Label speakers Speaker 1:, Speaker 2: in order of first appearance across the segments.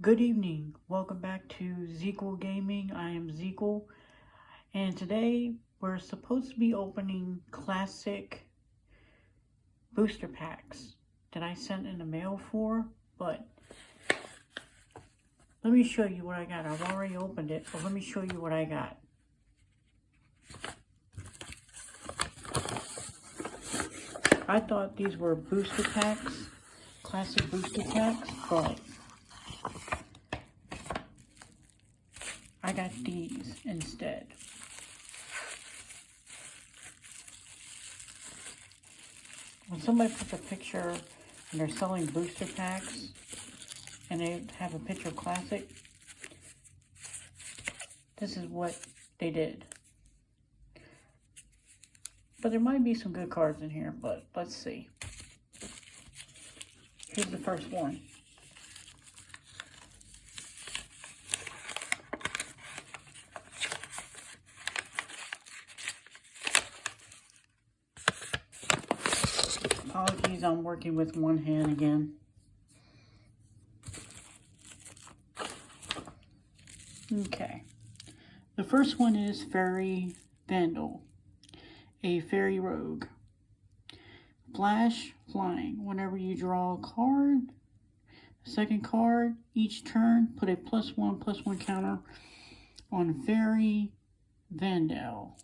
Speaker 1: Good evening. Welcome back to Zequel Gaming. I am Zequel, and today we're supposed to be opening classic booster packs that I sent in the mail for, but let me show you what I got. I've already opened it, but let me show you what I got. I thought these were booster packs, classic booster packs, but I got these instead. When somebody puts a picture and they're selling booster packs and they have a picture of classic, this is what they did. But there might be some good cards in here, but let's see. Here's the first one. Apologies, I'm working with one hand again. Okay. The first one is Fairy Vandal, a fairy rogue. Flash, flying. Whenever you draw a card, second card, each turn, put a +1/+1 counter on Fairy Vandal.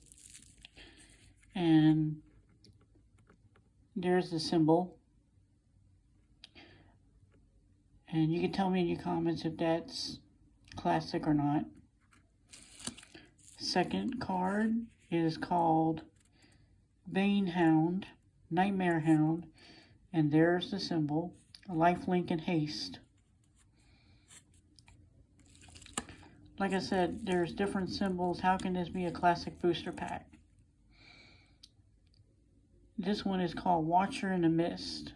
Speaker 1: And there's the symbol. And you can tell me in your comments if that's classic or not. Second card is called Bane Hound, Nightmare Hound, and there's the symbol, lifelink and haste. Like I said, there's different symbols. How can this be a classic booster pack? This one is called Watcher in the Mist.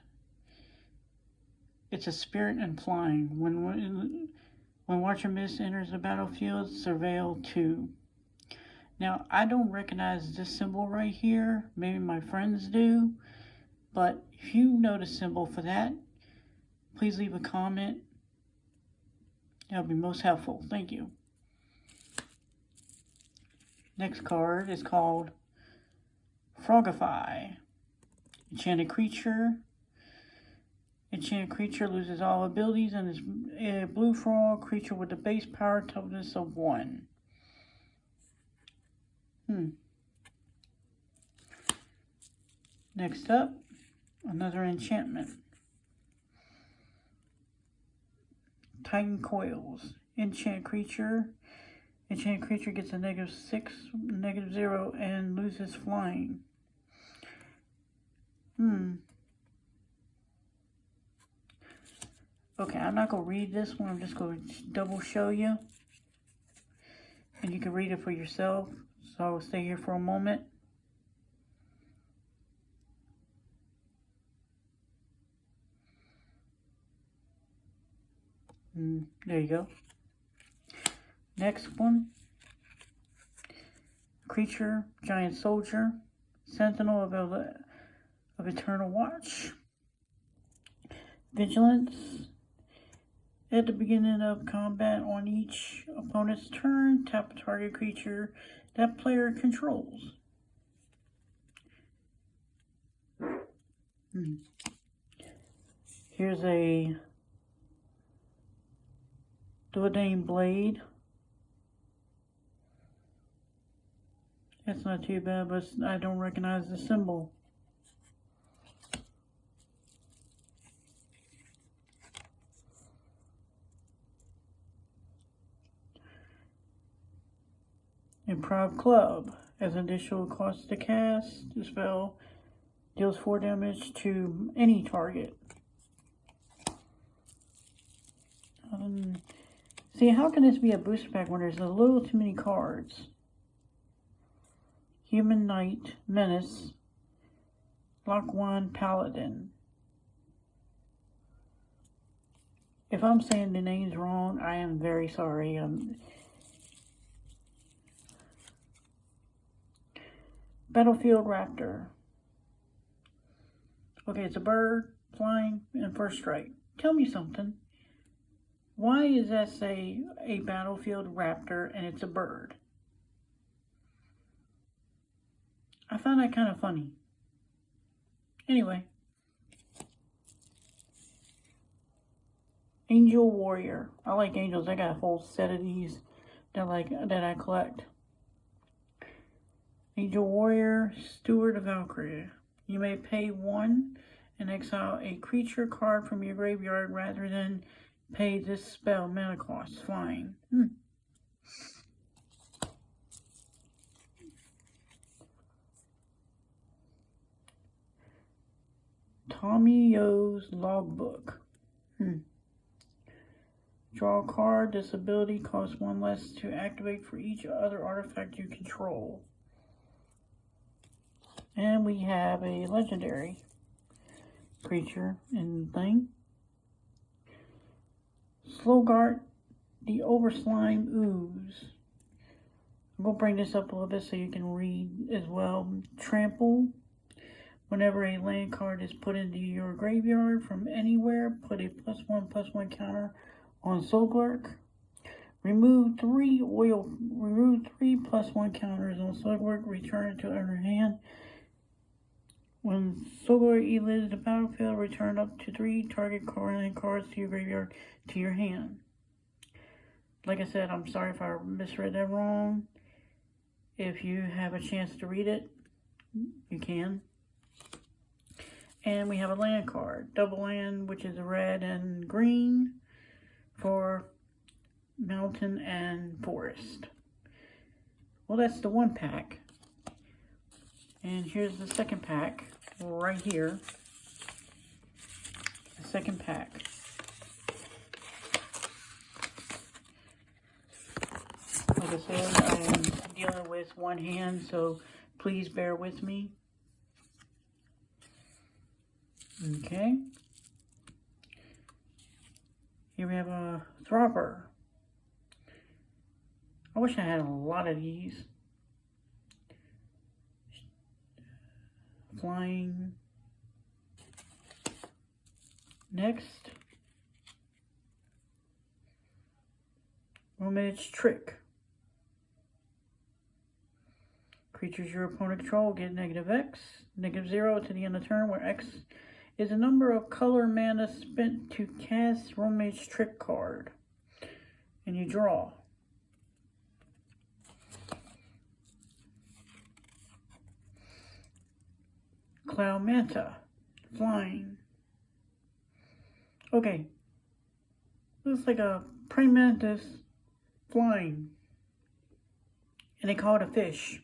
Speaker 1: It's a spirit and flying. When Watcher Mist enters the battlefield, surveil 2. Now, I don't recognize this symbol right here. Maybe my friends do. But if you know the symbol for that, please leave a comment. That would be most helpful. Thank you. Next card is called Frogify. Enchanted creature. Enchanted creature loses all abilities and is a blue frog creature with a base power toughness of 1. Next up, another enchantment. Titan Coils. Enchanted creature. Enchanted creature gets a -6, -0, and loses flying. Okay, I'm not going to read this one. I'm just going to double show you. And you can read it for yourself. So I'll stay here for a moment. There you go. Next one. Creature, giant soldier, sentinel of eternal watch. Vigilance. At the beginning of combat on each opponent's turn, tap a target creature that player controls. Here's a Duodane Blade. That's not too bad, but I don't recognize the symbol. Improv Club. As an additional cost to cast, the spell deals 4 damage to any target. See, how can this be a booster pack when there's a little too many cards? Human Knight, Menace, Lockwand Paladin. If I'm saying the names wrong, I am very sorry. Battlefield Raptor. Okay, it's a bird, flying, and first strike. Tell me something. Why does that say a battlefield raptor and it's a bird? I found that kind of funny. Anyway. Angel Warrior. I like angels. I got a whole set of these that I collect. Angel Warrior, Steward of Valkyria. You may pay 1 and exile a creature card from your graveyard rather than pay this spell mana cost. Flying. Tamiyo's Logbook. Draw a card. This ability costs 1 less to activate for each other artifact you control. And we have a legendary creature and thing. Slogart, the Overslime Ooze. I'm going to bring this up a little bit so you can read as well. Trample. Whenever a land card is put into your graveyard from anywhere, put a +1/+1 counter on Slogart. Remove 3 +1 counters on Slogart. Return it to your hand. When Slogart leaves the battlefield, return up to 3 target land cards to your graveyard to your hand. Like I said, I'm sorry if I misread that wrong. If you have a chance to read it, you can. And we have a land card. Double land, which is a red and green for mountain and forest. Well, that's the 1 pack. And here's the 2nd pack right here. The 2nd pack. Like I said, I am dealing with one hand, so please bear with me. Okay. Here we have a Throbber. I wish I had a lot of these. Flying. Next. Romage Trick. Creatures your opponent control get -X, -0 to the end of turn, where X is the number of color mana spent to cast Romage Trick card. And you draw. Cloud Manta. Flying. Okay. Looks like a praying mantis flying. And they call it a fish.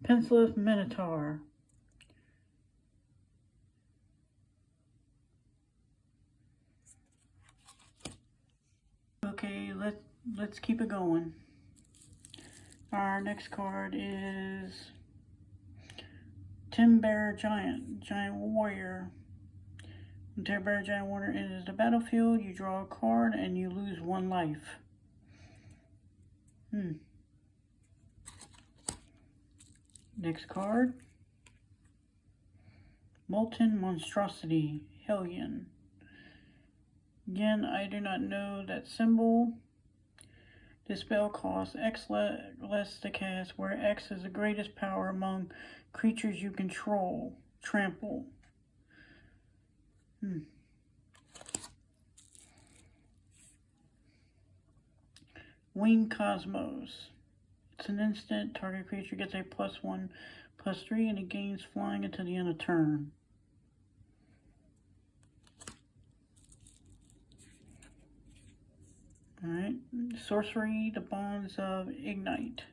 Speaker 1: Pencileth Minotaur. Okay, let's keep it going. Our next card is Timber Giant Warrior. When Timber Giant Warrior enters the battlefield, you draw a card and you lose 1 life. Next card. Molten Monstrosity, Hellion. Again, I do not know that symbol. This spell costs X less to cast, where X is the greatest power among creatures you control. Trample. Wing Cosmos. It's an instant. Target creature gets a +1/+3 and it gains flying until the end of turn. Alright. Sorcery, the Bonds of Ignite.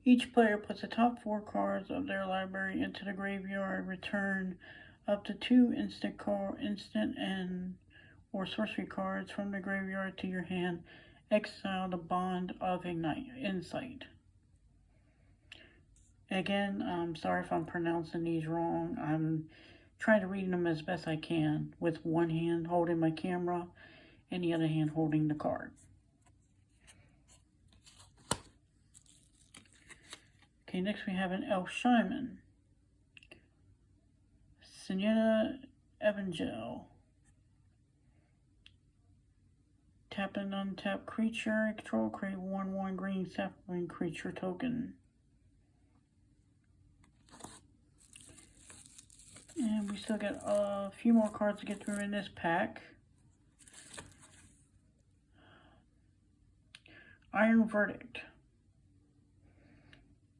Speaker 1: Each player puts the top 4 cards of their library into the graveyard. Return up to 2 instant and or sorcery cards from the graveyard to your hand. Exile the Bond of Insight. Again, I'm sorry if I'm pronouncing these wrong. I'm trying to read them as best I can with one hand holding my camera and the other hand holding the card. Okay, next we have an Elf Shaman. Sienna Evangel. Tap an untapped creature. Control, create 1/1 green sapling creature token. And we still got a few more cards to get through in this pack. Iron Verdict.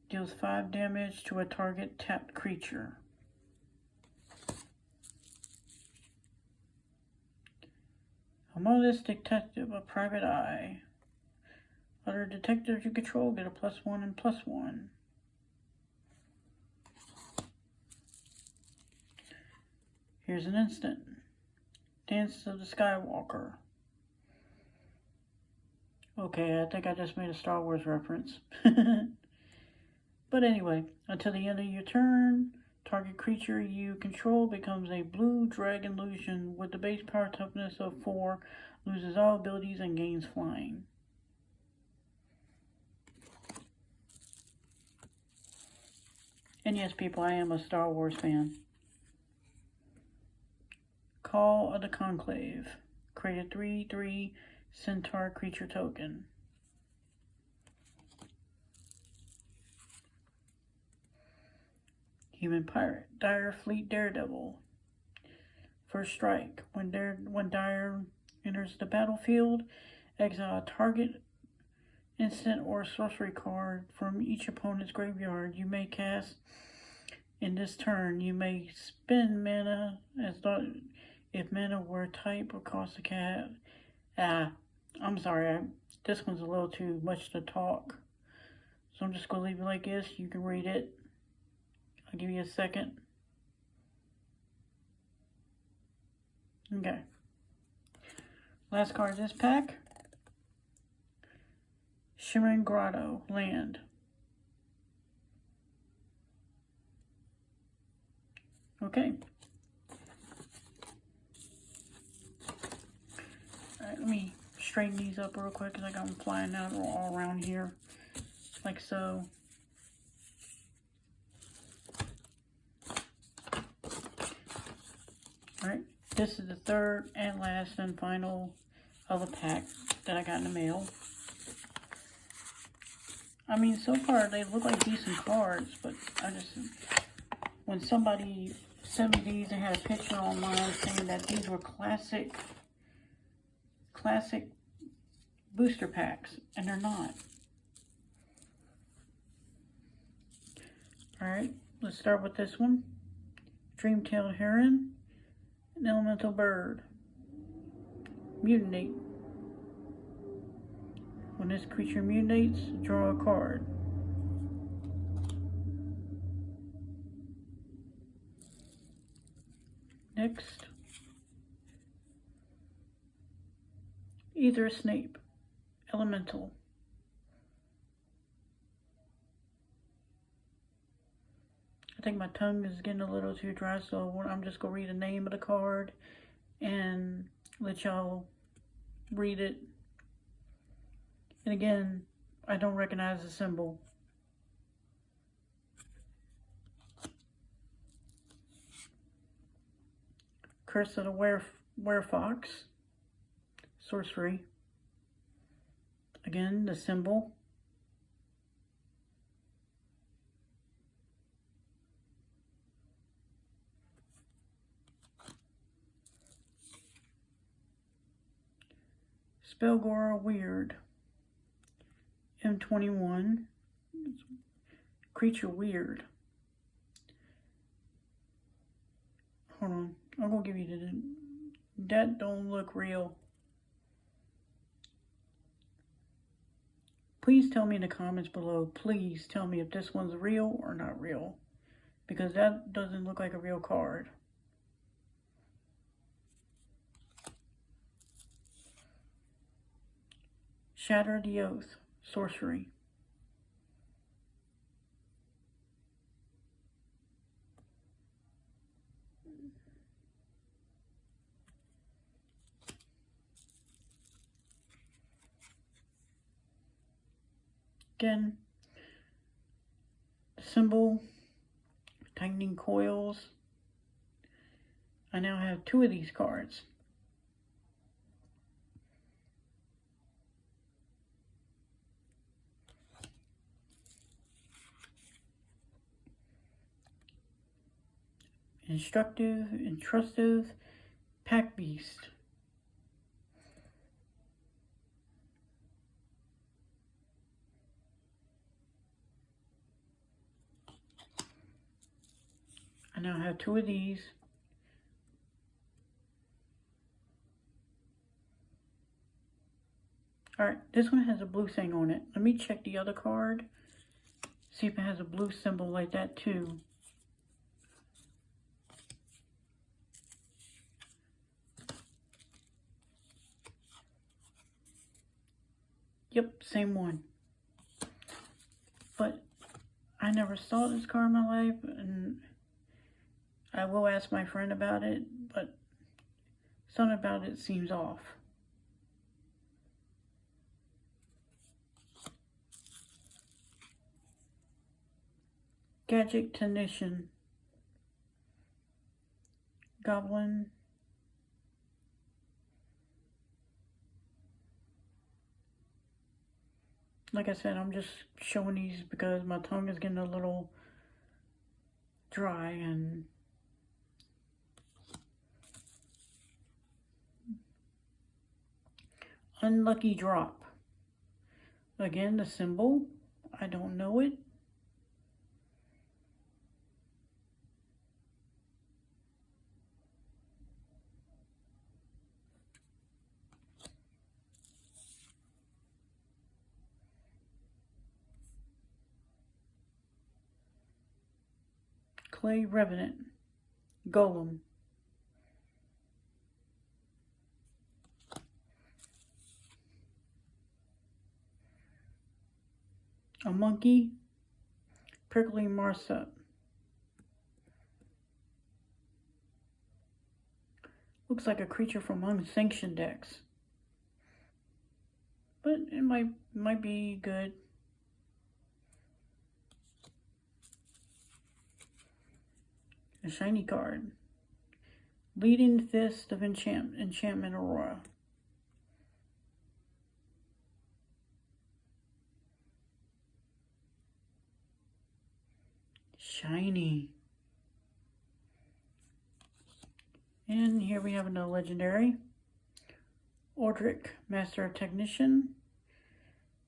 Speaker 1: Deals 5 damage to a target tapped creature. A Modest Detective, a Private Eye. Other detectives you control get a +1 and +1. Here's an instant. Dance of the Skywalker. Okay, I think I just made a Star Wars reference. But anyway, until the end of your turn, target creature you control becomes a blue dragon illusion with the base power toughness of 4, loses all abilities, and gains flying. And yes, people, I am a Star Wars fan. Call of the Conclave. Create a 3/3 Centaur creature token. Human Pirate. Dire Fleet Daredevil. First strike. When Dire enters the battlefield, exile a target instant or sorcery card from each opponent's graveyard you may cast in this turn. You may spend mana as though if mana were type or cost a cat. I'm sorry, this one's a little too much to talk. So I'm just going to leave it like this. You can read it. I'll give you a second. Okay. Last card of this pack. Shimmering Grotto, land. Okay. Alright, let me straighten these up real quick because I got them flying out all around here. Like so. Alright, this is the third and last and final of the pack that I got in the mail. I mean, so far they look like decent cards, but when somebody sent me these and had a picture online saying that these were classic booster packs, and they're not. Alright, let's start with this one. Dream-tailed Heron, an elemental bird. Mutinate. When this creature mutates, draw a card. Next, Aether Snape, elemental. I think my tongue is getting a little too dry, so I'm just going to read the name of the card and let y'all read it. And again, I don't recognize the symbol. Curse of the Werefox, sorcery. Again, the symbol. Spellgora Weird, M21, creature weird. Hold on, I'm gonna give you that don't look real. Please tell me in the comments below, please tell me if this one's real or not real, because that doesn't look like a real card. Shatter the Oath, sorcery. Again, symbol, tightening coils. I now have 2 of these cards. Instructive, Intrusive, Pack Beast. I now have 2 of these. Alright, this one has a blue thing on it. Let me check the other card. See if it has a blue symbol like that too. Yep, same one. But I never saw this card in my life, and I will ask my friend about it, but something about it seems off. Gadget Technician. Goblin. Like I said, I'm just showing these because my tongue is getting a little dry and unlucky drop. Again, the symbol, I don't know it. Clay Revenant. Golem. A monkey. Prickly Marsup. Looks like a creature from Unsanctioned decks. But it might be good. A shiny card. Leading Fist of Enchantment Aurora. Shiny. And here we have another legendary. Ordric, Master Technician.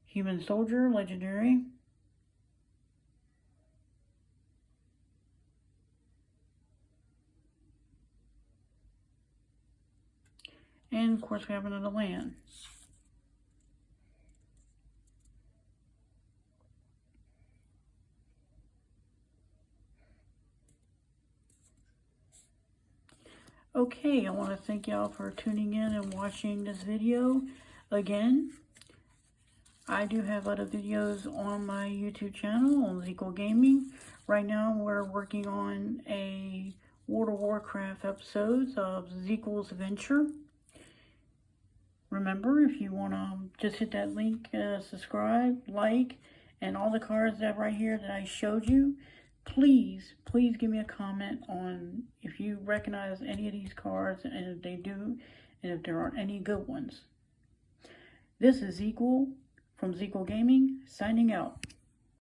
Speaker 1: Human Soldier, legendary. And of course we have another land. Okay, I want to thank y'all for tuning in and watching this video. Again, I do have other videos on my YouTube channel on Zequel Gaming. Right now we're working on a World of Warcraft episodes of Zequel's Adventure. Remember, if you want to just hit that link, subscribe, like, and all the cards that right here that I showed you. Please give me a comment on if you recognize any of these cards, and if they do, and if there aren't any good ones. This is Zequel from Zequel Gaming, signing out.